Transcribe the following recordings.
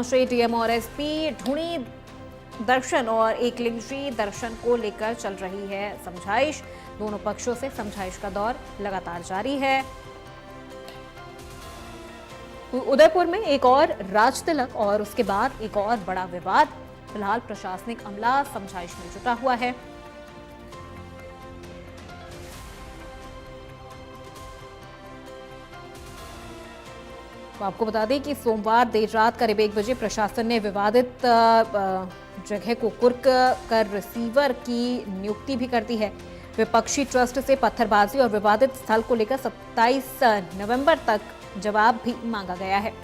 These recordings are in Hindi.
श्री डीएम और एसपी ढूंढी दर्शन और एकलिंग जी दर्शन को लेकर चल रही है समझाइश। दोनों पक्षों से समझाइश का दौर लगातार जारी है। उदयपुर में एक और राज तिलक और उसके बाद एक और बड़ा विवाद। फिलहाल प्रशासनिक अमला समझाइश में जुटा हुआ है। तो आपको बता दें कि सोमवार देर रात करीब 1 बजे प्रशासन ने विवादित जगह को कुर्क कर रिसीवर की नियुक्ति भी कर दी है। विपक्षी ट्रस्ट से पत्थरबाजी और विवादित स्थल को लेकर 27 नवंबर तक जवाब भी मांगा गया है।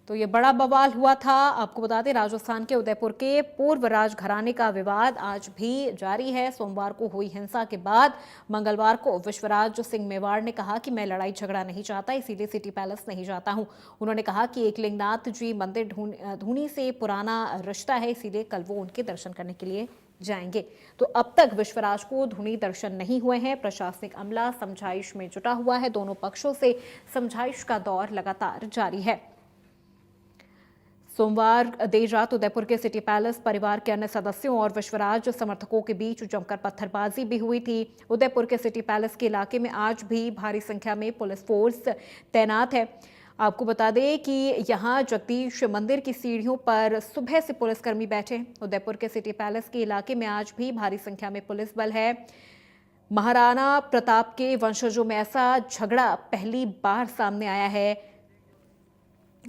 तो ये बड़ा बवाल हुआ था। आपको बता दें राजस्थान के उदयपुर के पूर्व राजघराने का विवाद आज भी जारी है। सोमवार को हुई हिंसा के बाद मंगलवार को विश्वराज सिंह मेवाड़ ने कहा कि मैं लड़ाई झगड़ा नहीं चाहता, इसीलिए सिटी पैलेस नहीं जाता हूं। उन्होंने कहा कि एकलिंगनाथ जी मंदिर धूनी से पुराना रिश्ता है, इसीलिए कल वो उनके दर्शन करने के लिए जाएंगे। तो अब तक विश्वराज को धूनी दर्शन नहीं हुए हैं। प्रशासनिक अमला समझाइश में जुटा हुआ है। दोनों पक्षों से समझाइश का दौर लगातार जारी है। सोमवार देर रात उदयपुर के सिटी पैलेस परिवार के अन्य सदस्यों और विश्वराज समर्थकों के बीच जमकर पत्थरबाजी भी हुई थी। उदयपुर के सिटी पैलेस के इलाके में आज भी भारी संख्या में पुलिस फोर्स तैनात है। आपको बता दें कि यहां जगदीश मंदिर की सीढ़ियों पर सुबह से पुलिसकर्मी बैठे। उदयपुर के सिटी पैलेस के इलाके में आज भी भारी संख्या में पुलिस बल है। महाराणा प्रताप के वंशजों में ऐसा झगड़ा पहली बार सामने आया है।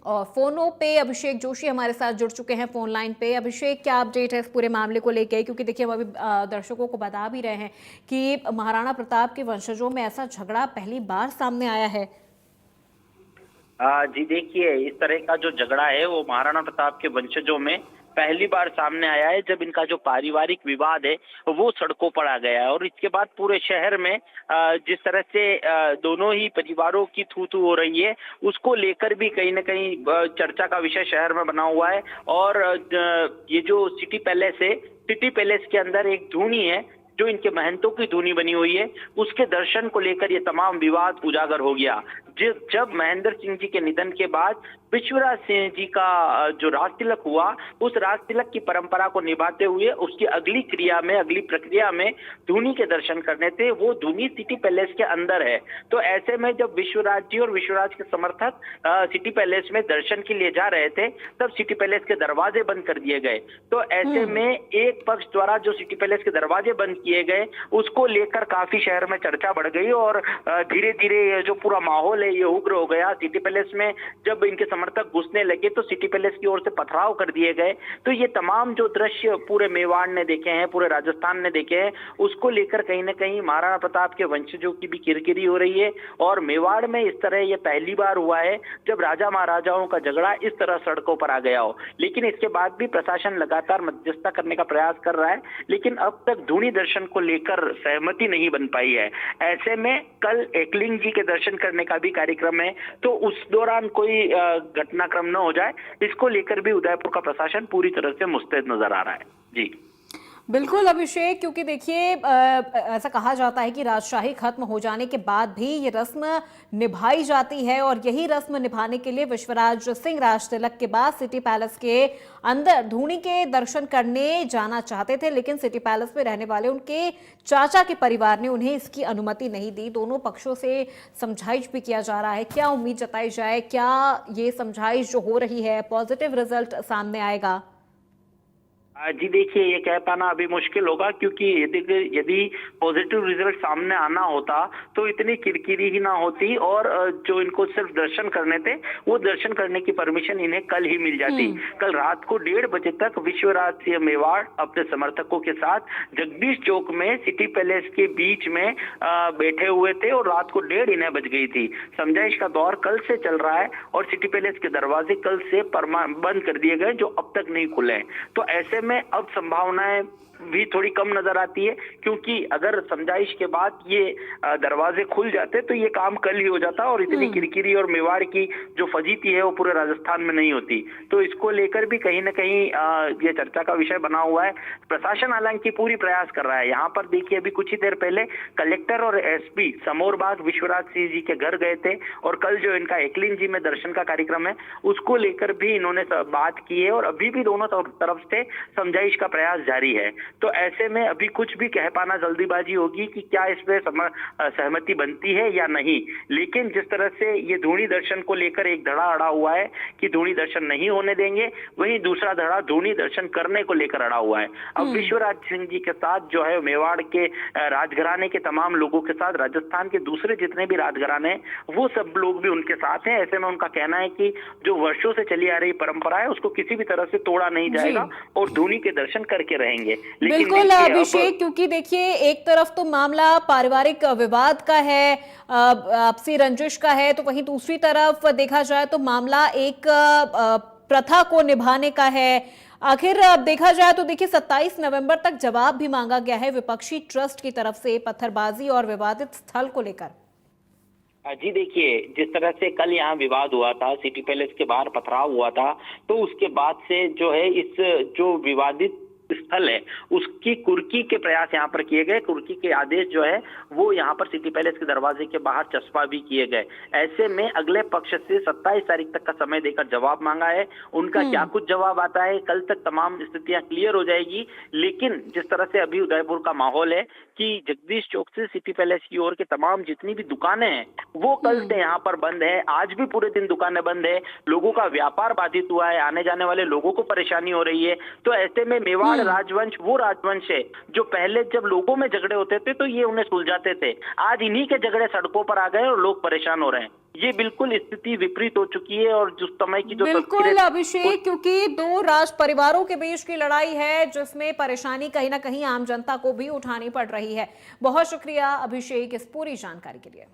और फोनों पे अभिषेक जोशी हमारे साथ जुड़ चुके हैं फोन लाइन पे। अभिषेक, क्या अपडेट है इस पूरे मामले को लेकर? क्योंकि देखिए हम अभी दर्शकों को बता भी रहे हैं कि महाराणा प्रताप के वंशजों में ऐसा झगड़ा पहली बार सामने आया है। जी देखिए, इस तरह का जो झगड़ा है वो महाराणा प्रताप के वंशजों में पहली बार सामने आया है, जब इनका जो पारिवारिक विवाद है वो सड़कों पर आ गया है। और इसके बाद पूरे शहर में जिस तरह से दोनों ही परिवारों की थू थू हो रही है, उसको लेकर भी कहीं ना कहीं चर्चा का विषय शहर में बना हुआ है। और ये जो सिटी पैलेस है, सिटी पैलेस के अंदर एक धूनी है जो इनके महंतों की धूनी बनी हुई है, उसके दर्शन को लेकर ये तमाम विवाद उजागर हो गया। जब महेंद्र सिंह जी के निधन के बाद विश्वराज सिंह जी का जो राज तिलक हुआ, उस राज तिलक की परंपरा को निभाते हुए उसकी अगली प्रक्रिया में धूनी के दर्शन करने थे। वो धूनी सिटी पैलेस के अंदर है। तो ऐसे में जब विश्वराज जी और विश्वराज के समर्थक सिटी पैलेस में दर्शन के लिए जा रहे थे, तब सिटी पैलेस के दरवाजे बंद कर दिए गए। तो ऐसे में एक पक्ष द्वारा जो सिटी पैलेस के दरवाजे बंद किए गए, उसको लेकर काफी शहर में चर्चा बढ़ गई और धीरे धीरे जो पूरा माहौल ये उग्र हो गया। सिटी पैलेस में जब इनके समर्थक घुसने लगे तो सिटी पैलेस की ओर से पथराव कर दिए गए। तो ये तमाम जो दृश्य पूरे मेवाड़ ने देखे हैं, पूरे राजस्थान ने देखे हैं, उसको लेकर कहीं ना कहीं महाराणा प्रताप के वंशजों की भी किरकिरी हो रही है। और मेवाड़ में इस तरह ये पहली बार हुआ है जब राजा महाराजाओं का झगड़ा इस तरह सड़कों पर आ गया हो। लेकिन इसके बाद भी प्रशासन लगातार मध्यस्थता करने का प्रयास कर रहा है, लेकिन अब तक धूनी दर्शन को लेकर सहमति नहीं बन पाई है। ऐसे में कल एकलिंग जी के दर्शन करने का भी कार्यक्रम है, तो उस दौरान कोई घटनाक्रम न हो जाए, इसको लेकर भी उदयपुर का प्रशासन पूरी तरह से मुस्तैद नजर आ रहा है। जी बिल्कुल अभिषेक, क्योंकि देखिए ऐसा कहा जाता है कि राजशाही खत्म हो जाने के बाद भी ये रस्म निभाई जाती है और यही रस्म निभाने के लिए विश्वराज सिंह राज तिलक के बाद सिटी पैलेस के अंदर धूनी के दर्शन करने जाना चाहते थे, लेकिन सिटी पैलेस में रहने वाले उनके चाचा के परिवार ने उन्हें इसकी अनुमति नहीं दी। दोनों पक्षों से समझाइश भी किया जा रहा है। क्या उम्मीद जताई जाए, क्या ये समझाइश जो हो रही है पॉजिटिव रिजल्ट सामने आएगा? जी देखिए, ये कह पाना अभी मुश्किल होगा, क्योंकि यदि पॉजिटिव रिजल्ट सामने आना होता तो इतनी किरकिरी ही ना होती और जो इनको सिर्फ दर्शन करने थे वो दर्शन करने की परमिशन इन्हें कल ही मिल जाती। कल रात को 1:30 बजे तक विश्वराज सिंह मेवाड़ अपने समर्थकों के साथ जगदीश चौक में सिटी पैलेस के बीच में बैठे हुए थे और रात को 1:30 इन्हें बज गई थी। समझाइश का दौर कल से चल रहा है और सिटी पैलेस के दरवाजे कल से बंद कर दिए गए, जो अब तक नहीं खुले हैं। तो ऐसे में अब संभावनाएं भी थोड़ी कम नजर आती है, क्योंकि अगर समझाइश के बाद ये दरवाजे खुल जाते तो ये काम कल ही हो जाता और इतनी किरकिरी और मेवाड़ की जो फजीती है वो पूरे राजस्थान में नहीं होती। तो इसको लेकर भी कहीं ना कहीं ये चर्चा का विषय बना हुआ है। प्रशासन हालांकि पूरी प्रयास कर रहा है। यहाँ पर देखिए, अभी कुछ ही देर पहले कलेक्टर और एसपी समोरबाग विश्वराज सिंह जी के घर गए थे और कल जो इनका एकलिंग जी में दर्शन का कार्यक्रम है उसको लेकर भी इन्होंने बात की है और अभी भी दोनों तरफ से समझाइश का प्रयास जारी है। तो ऐसे में अभी कुछ भी कह पाना जल्दीबाजी होगी कि क्या इस पे सहमति बनती है या नहीं। लेकिन जिस तरह से ये धूनी दर्शन को लेकर एक धड़ा अड़ा हुआ है कि धूनी दर्शन नहीं होने देंगे, वहीं दूसरा धड़ा धूनी दर्शन करने को लेकर अड़ा हुआ है। अब विश्वराज सिंह जी के साथ जो है मेवाड़ के राजघराने के तमाम लोगों के साथ राजस्थान के दूसरे जितने भी राजघराने हैं वो सब लोग भी उनके साथ हैं। ऐसे में उनका कहना है कि जो वर्षों से चली आ रही परंपरा है उसको किसी भी तरह से तोड़ा नहीं जाएगा और धूनी के दर्शन करके रहेंगे। बिल्कुल अभिषेक, क्योंकि देखिए एक तरफ तो मामला पारिवारिक विवाद का है, आपसी रंजिश का है, तो वहीं दूसरी तरफ देखा जाए तो मामला एक प्रथा को निभाने का है। आखिर अब देखा जाए तो देखिए 27 नवंबर तक जवाब भी मांगा गया है विपक्षी ट्रस्ट की तरफ से पत्थरबाजी और विवादित स्थल को लेकर। जी देखिए, जिस तरह से कल यहाँ विवाद हुआ था, सिटी पैलेस के बाहर पथराव हुआ था, तो उसके बाद से जो है इस जो विवादित स्थल है उसकी कुर्की के प्रयास यहाँ पर किए गए। कुर्की के आदेश जो है वो यहाँ पर सिटी पैलेस के दरवाजे के बाहर चस्पा भी किए गए। ऐसे में अगले पक्ष से 27 तारीख तक का समय देकर जवाब मांगा है। उनका क्या कुछ जवाब आता है, कल तक तमाम स्थितियां क्लियर हो जाएगी। लेकिन जिस तरह से अभी उदयपुर का माहौल है कि जगदीश चौक से सिटी पैलेस की ओर के तमाम जितनी भी दुकानें हैं वो कल से यहाँ पर बंद है। आज भी पूरे दिन दुकानें बंद है, लोगों का व्यापार बाधित हुआ है, आने जाने वाले लोगों को परेशानी हो रही है। तो ऐसे में मेवाड़ राजवंश वो राजवंश है जो पहले जब लोगों में झगड़े होते थे तो ये उन्हें सुलझाते थे। आज इन्हीं के झगड़े सड़कों पर आ गए और लोग परेशान हो रहे हैं। ये बिल्कुल स्थिति विपरीत हो चुकी है और जिस समय की जो बिल्कुल अभिषेक, क्योंकि दो राज परिवारों के बीच की लड़ाई है जिसमें परेशानी कहीं ना कहीं आम जनता को भी उठानी पड़ रही है। बहुत शुक्रिया अभिषेक इस पूरी जानकारी के लिए।